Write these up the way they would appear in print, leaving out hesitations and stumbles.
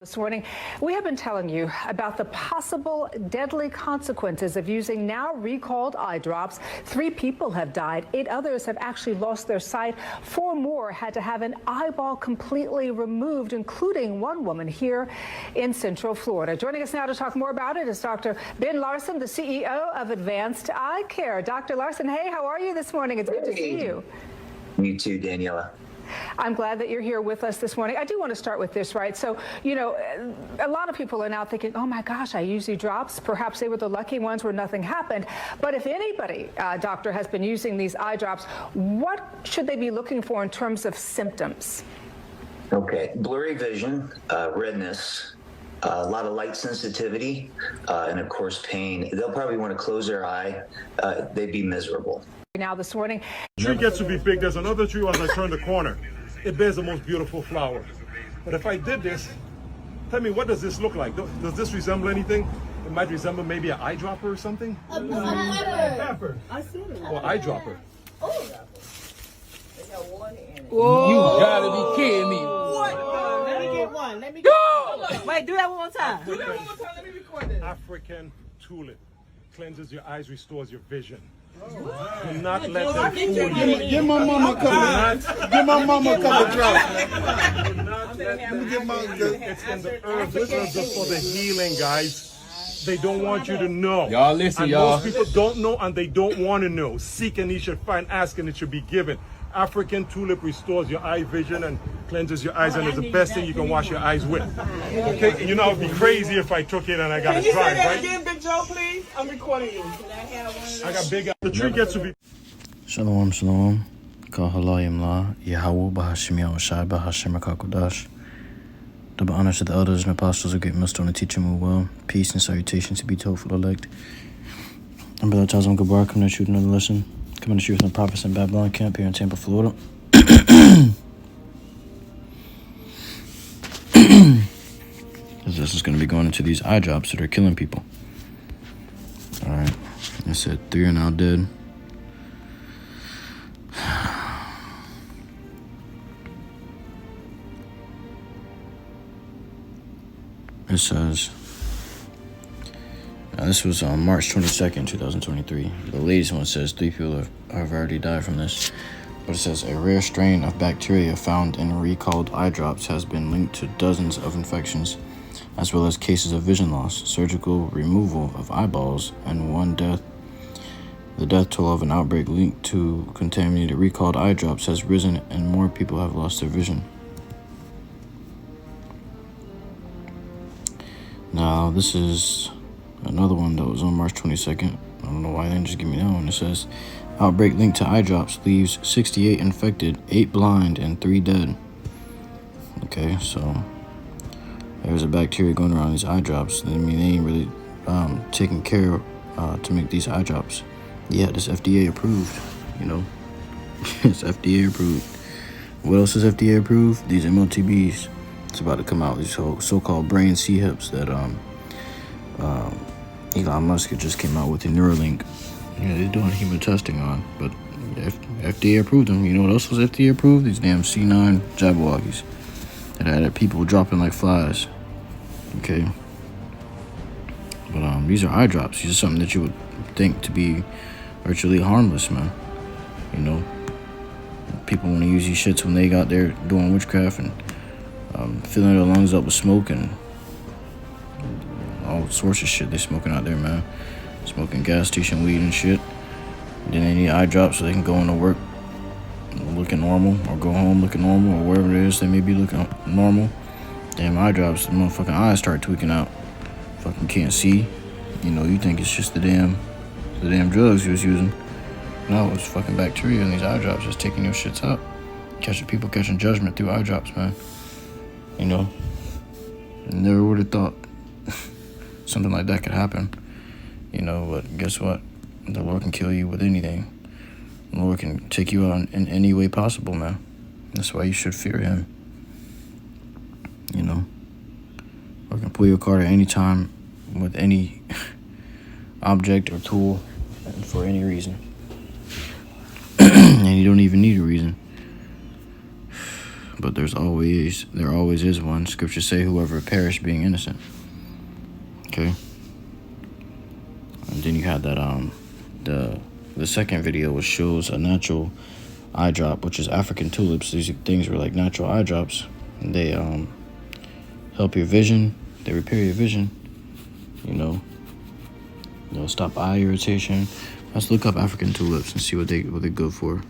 This morning, we have been telling you about the possible deadly consequences of using now recalled eye drops. 3 people have died. 8 others have actually lost their sight. 4 more had to have an eyeball completely removed, including one woman here in Central Florida. Joining us now to talk more about it is Dr. Ben Larson, the CEO of Advanced Eye Care. Dr. Larson, hey, how are you this morning? It's good to see you. You too, Daniela. I'm glad that you're here with us this morning. I do want to start with this, right? So, you know, a lot of people are now thinking, oh my gosh, I use these drops. Perhaps they were the lucky ones where nothing happened. But if anybody, doctor, has been using these eye drops, what should they be looking for in terms of symptoms? Okay, blurry vision, redness, a lot of light sensitivity, and of course pain. They'll probably want to close their eye. They'd be miserable. Now this morning. The tree gets to be big. There's another tree as I turn the corner. It bears the most beautiful flower. But if I did this, tell me, what does this look like? Does this resemble anything? It might resemble maybe an eyedropper or something. A pepper. I see it. Or eyedropper. Oh. You gotta be kidding me. What? Let me get one. Let me Go! Wait, do that one more time. Do that one more time. Let me record this. African tulip cleanses your eyes, restores your vision. Do not let them fool you. Give my mama a couple. Give my mama a couple drops. Do not let them. It's in the herbs. This is just for the healing, guys. They don't want you to know. Y'all listen, and y'all. Most people don't know and they don't want to know. Seek and ye should find, ask and it should be given. African tulip restores your eye vision and cleanses your eyes, and it's the best thing you can wash your eyes with. Okay, you know, it'd be crazy if I took it and I got to drive, right? Again, Big Joe, please. I'm recording you. I got big. The tree gets to be. Shalom, shalom. HALALYAM la. YAHAWAH, BAHASHAM, YAHAWASHI, BAHASHAM, QADASH. Double honors to the elders and apostles of great MILLSTONE and teach them well. Peace and salutations to be told for the elect. I'm Brother Tazam Gabar, coming to shoot another lesson. Coming to shoot from the prophets in Babylon camp here in Tampa, Florida. This is going to be going into these eye drops that are killing people. Alright, I said 3 are now dead. It says, now this was on March 22nd, 2023. The latest one says 3 people have already died from this. But it says a rare strain of bacteria found in recalled eye drops has been linked to dozens of infections, as well as cases of vision loss, surgical removal of eyeballs, and 1 death. The death toll of an outbreak linked to contaminated recalled eye drops has risen, and more people have lost their vision. Now, this is another one that was on March 22nd. I don't know why they didn't just give me that one. It says, outbreak linked to eye drops leaves 68 infected, 8 blind, and 3 dead. Okay, so there's a bacteria going around these eye drops. I mean, they ain't really taking care to make these eye drops. Yeah, this FDA approved, you know. It's FDA approved. What else is FDA approved? These MLTBs. It's about to come out. These so-called brain C-hips that Elon Musk just came out with the Neuralink. Yeah, they're doing human testing on, but FDA approved them. You know what else was FDA approved? These damn C9 Jabberwockies that had people dropping like flies. Okay, but these are eye drops. These are something that you would think to be virtually harmless, man. You know, people want to use these shits when they got there doing witchcraft and filling their lungs up with smoke and all sorts of shit they smoking out there, man. Smoking gas station weed and shit. And then they need eye drops so they can go into work looking normal, or go home looking normal, or wherever it is they may be looking normal. Damn eye drops, the motherfucking eyes start tweaking out. Fucking can't see. You know, you think it's just the damn drugs you was using. No, it's fucking bacteria in these eye drops just taking your shits up. People catching judgment through eye drops, man. You know, never would have thought something like that could happen. You know, but guess what? The Lord can kill you with anything. The Lord can take you out in any way possible, man. That's why you should fear Him. You know, Lord can pull your card at any time with any object or tool and for any reason. And you don't even need a reason. but there always is one. Scriptures say, whoever perished being innocent. Okay. And then you had that the second video, which shows a natural eye drop, which is African tulips. These things were like natural eye drops. They help your vision. They repair your vision. You know, they'll stop eye irritation. Let's look up African tulips and see what they're good for.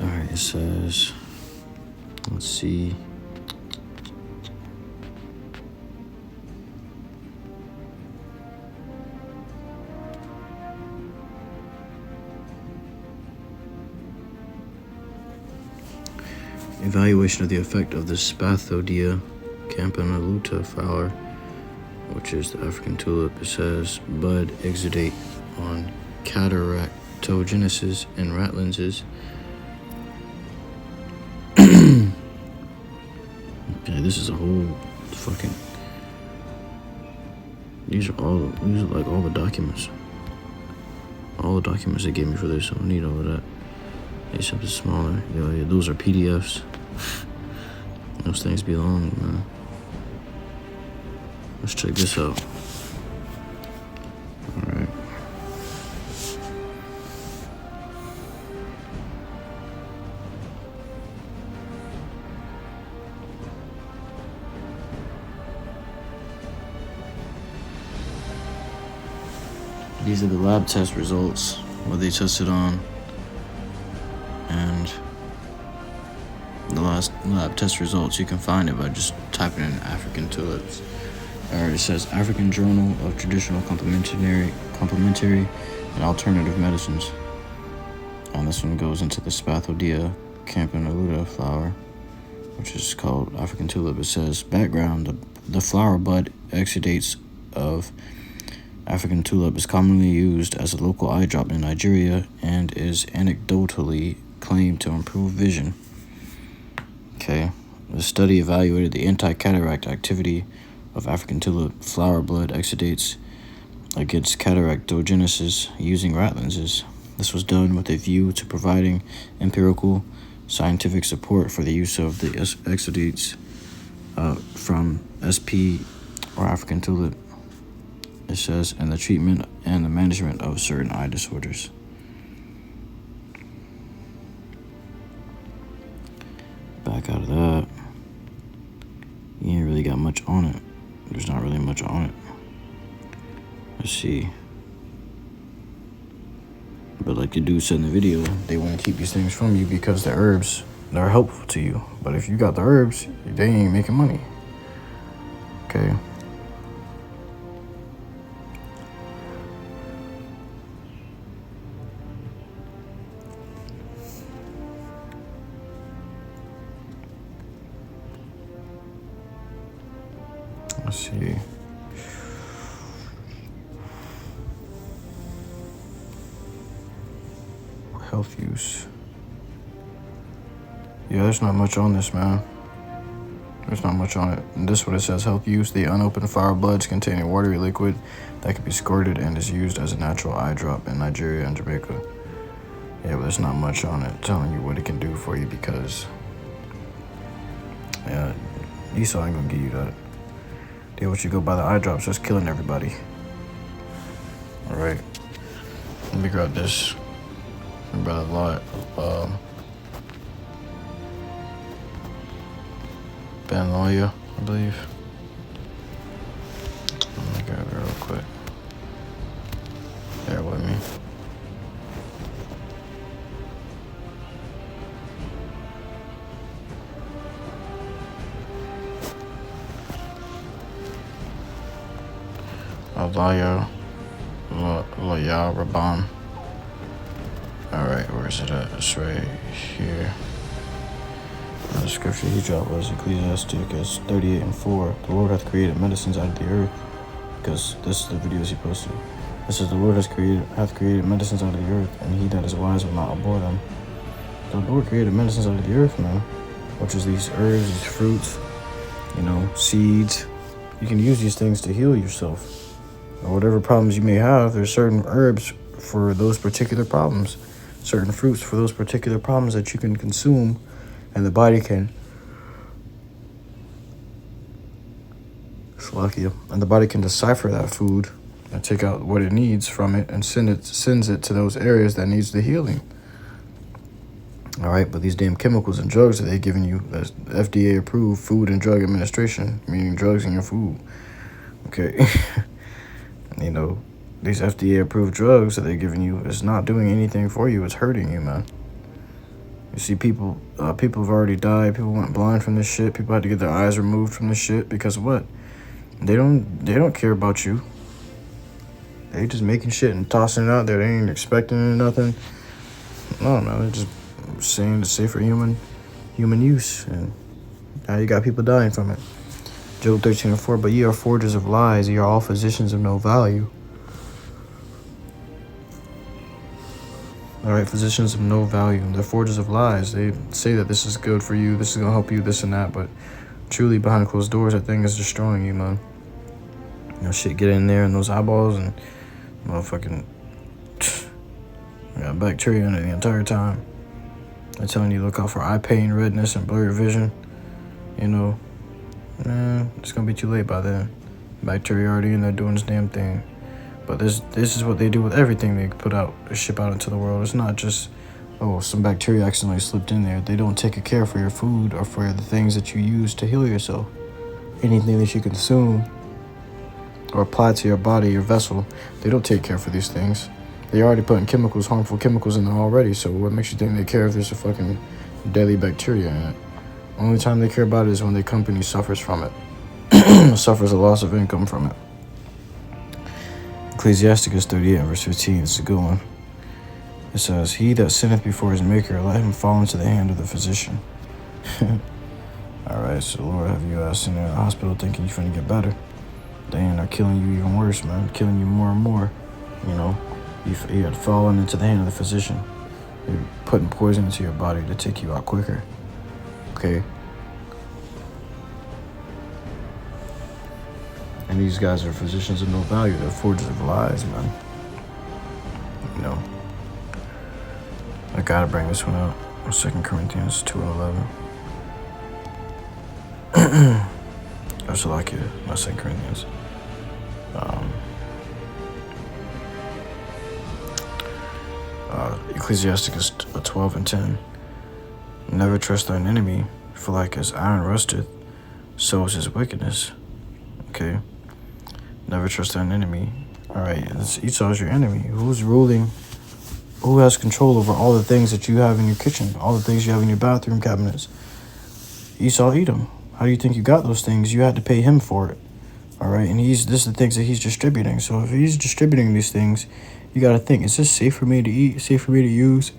Alright, it says, let's see. Evaluation of the effect of the Spathodia campanaluta flower, which is the African tulip. It says, bud exudate on cataractogenesis and rat lenses. Okay, this is a whole fucking. These are like all the documents. All the documents they gave me for this. I don't need all of that. Except it's smaller. Yeah, those are PDFs. Those things be long, man. Let's check this out. Alright. These are the lab test results, what they tested on, and the last lab test results. You can find it by just typing in African tulips. Alright, it says African Journal of Traditional Complementary and Alternative Medicines. And this one goes into the Spathodia campanaluta flower, which is called African tulip. It says background: the flower bud exudates of African tulip is commonly used as a local eye drop in Nigeria and is anecdotally claimed to improve vision. Okay, the study evaluated the anti-cataract activity of African tulip flower bud exudates against cataractogenesis using rat lenses. This was done with a view to providing empirical scientific support for the use of the exudates from SP or African tulip. It says, in the treatment and the management of certain eye disorders. Back out of that, you ain't really got much on it. There's not really much on it. Let's see. But like the dude said in the video, they want to keep these things from you because the herbs, they're helpful to you. But if you got the herbs, they ain't making money. Okay. Let's see. Health use. Yeah, there's not much on this, man. There's not much on it. And this is what it says: health use. The unopened flower buds contain a watery liquid that can be squirted and is used as a natural eye drop in Nigeria and Jamaica. Yeah, but there's not much on it telling you what it can do for you because, yeah, Esau ain't gonna give you that. They want you to go buy the eye drops, just killing everybody. Alright. Let me grab this. I brought a lot of Banloya, I believe. Let me grab it real quick. Bear with me. YAHAWAH. Alright, where is it at? It's right here. The scripture he dropped was Ecclesiastes 38:4. The Lord hath created medicines out of the earth, because this is the videos he posted. This is the Lord hath created medicines out of the earth, and he that is wise will not abhor them. The Lord created medicines out of the earth, man, which is these herbs, these fruits, you know, seeds. You can use these things to heal yourself. Or whatever problems you may have, there's certain herbs for those particular problems. Certain fruits for those particular problems that you can consume, and the body can decipher that food and take out what it needs from it and sends it to those areas that needs the healing. All right, but these damn chemicals and drugs that they're giving you, that's FDA approved Food and Drug Administration, meaning drugs in your food. Okay, you know, these FDA approved drugs that they're giving you is not doing anything for you. It's hurting you, man. You see, people have already died. People went blind from this shit. People had to get their eyes removed from this shit because of what? They don't care about you. They just making shit and tossing it out there. They ain't expecting nothing. No, man. They're just saying it's safe for human use, and now you got people dying from it. Job 13:4. But ye are forgers of lies. Ye are all physicians of no value. All right, physicians of no value. They're forgers of lies. They say that this is good for you. This is gonna help you. This and that, but truly behind closed doors, that thing is destroying you, man. You know, shit get in there and those eyeballs and motherfucking got bacteria in it the entire time. They're telling you look out for eye pain, redness, and blurry vision. You know, it's gonna be too late by then. Bacteria already in there doing this damn thing. But this is what they do with everything they put out, ship out into the world. It's not just, oh, some bacteria accidentally slipped in there. They don't take care for your food or for the things that you use to heal yourself. Anything that you consume or apply to your body, your vessel, they don't take care for these things. They're already putting harmful chemicals in there already, so what makes you think they care if there's a fucking deadly bacteria in it? Only time they care about it is when their company suffers from it, suffers a loss of income from it. Ecclesiasticus 38 verse 15, it's a good one. It says, he that sinneth before his maker, let him fall into the hand of the physician. Alright, so Lord, have you sitting there in the hospital thinking you're finna get better? They end up killing you even worse, man. Killing you more and more. You know, you had fallen into the hand of the physician. They're putting poison into your body to take you out quicker. Okay? And these guys are physicians of no value. They're forgers of lies, man. You know. I gotta bring this one out. 2 Corinthians 2:11. That's like it. Not 2 Corinthians. Ecclesiasticus 12:10. Never trust thine enemy, for like as iron rusteth, so is his wickedness. Okay. Never trust thine enemy. Alright, Esau's your enemy. Who's ruling? Who has control over all the things that you have in your kitchen? All the things you have in your bathroom cabinets? Esau, Edom. How do you think you got those things? You had to pay him for it. Alright, and this is the things that he's distributing. So if he's distributing these things, you gotta think, is this safe for me to eat? Safe for me to use?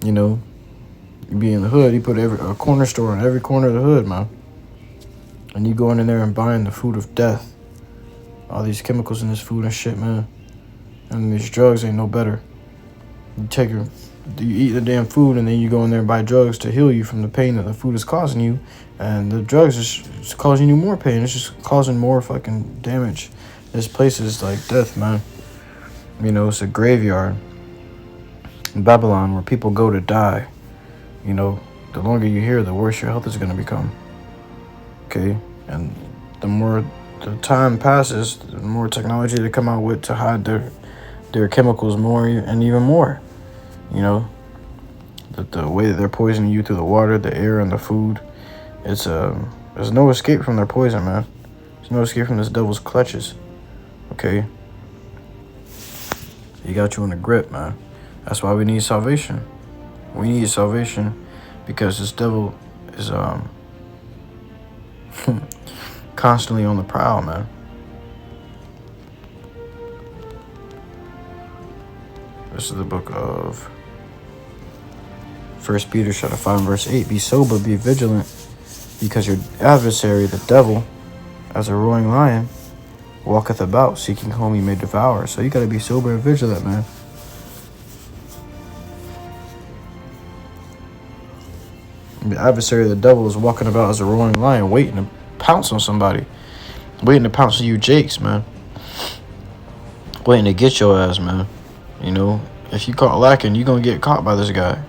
You know, you be in the hood, he put a corner store in every corner of the hood, man. And you going in there and buying the food of death. All these chemicals in this food and shit, man. And these drugs ain't no better. You eat the damn food and then you go in there and buy drugs to heal you from the pain that the food is causing you. And the drugs is just causing you more pain. It's just causing more fucking damage. This place is like death, man. You know, it's a graveyard in Babylon where people go to die. You know, the longer you're here, the worse your health is going to become. Okay? And the more the time passes, the more technology they come out with to hide their chemicals more and even more. You know, the way that they're poisoning you through the water, the air, and the food. There's no escape from their poison, man. There's no escape from this devil's clutches. Okay? He got you in a grip, man. That's why we need salvation. We need salvation because this devil is constantly on the prowl, man. This is the book of 1 Peter chapter 5 verse 8. Be sober, be vigilant. Because your adversary, the devil, as a roaring lion, walketh about, seeking whom he may devour. So you gotta be sober and vigilant, man. The adversary, the devil, is walking about as a roaring lion, waiting to pounce on somebody. Waiting to pounce on you jakes, man. Waiting to get your ass, man. You know, if you caught lacking, you gonna get caught by this guy.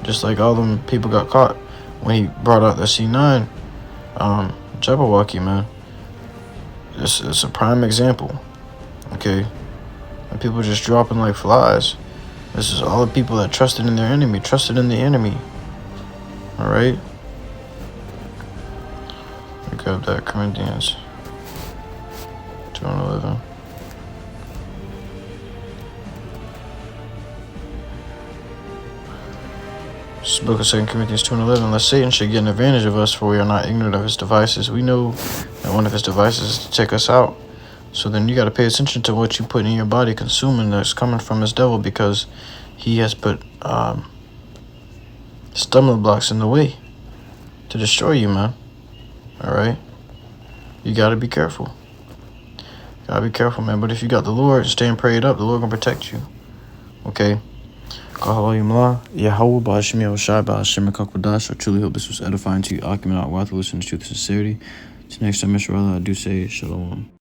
Just like all them people got caught when he brought out the C9 Jabberwocky, man. It's a prime example. Okay? And people just dropping like flies. This is all the people that trusted in their enemy, trusted in the enemy. Alright? Look up that Corinthians 2:11. This is the book of 2 Corinthians 2:11. Lest Satan should get an advantage of us, for we are not ignorant of his devices. We know that one of his devices is to take us out. So then you got to pay attention to what you put in your body, consuming, that's coming from this devil, because he has put stumbling blocks in the way to destroy you, man. Alright? You got to be careful. Gotta be careful, man. But if you got the Lord, staying prayed up, the Lord gonna protect you. Okay? HALALYAM, YAHAWAH, BAHASHAM, BAHASHAM, QADASH. I truly hope this was edifying to you. Akim and out, listening to truth and sincerity. Till next time, Mr. Allah, I do say shalom.